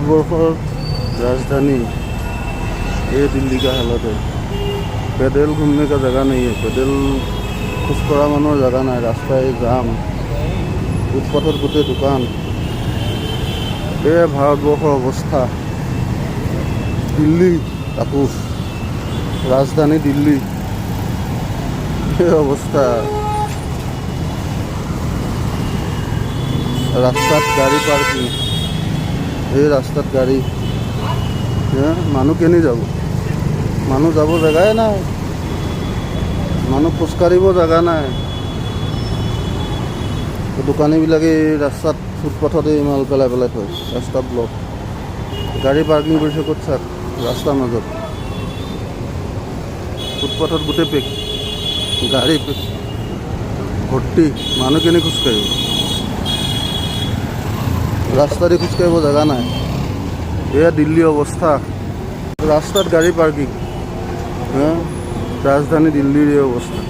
ভাৰতবৰ্ষৰ राजधानी ये दिल्ली का हालत है। पैदल घूमने का जगह नहीं है, पैदल खुशकरा मानुर जगह ना, रास्ताय जाम, फुटपाथर गोटे दुकान। ये भारतबर्षर अवस्था। दिल्ली ताकू राजधानी दिल्ली, ये अवस्था। रास्तात गाड़ी पार्किंग, ये रास्तात गाड़ी मानु केने যাব, मानु যাব जगह নাই, मानु খোজকাঢ়িব जगह নাই। দোকানীবিলাকে ৰাস্তাত ফুটপাথতে মাল পেলাই পেলাই থয়, ৰাস্তা ব্লক। গাড়ী পাৰ্কিং কৰিছে ক'ত চাক, ৰাস্তাৰ মাজত ফুটপাথত গোটেই পেক, গাড়ী ভৰ্তি, মানুহ কেনে খোজকাঢ়িব, रास्ता दे खোজকাঢ়িব जगह নাই। यह दिल्ली अवस्था, रास्तात गाड़ी पार्किंग, राजधानी दिल्ली अवस्था।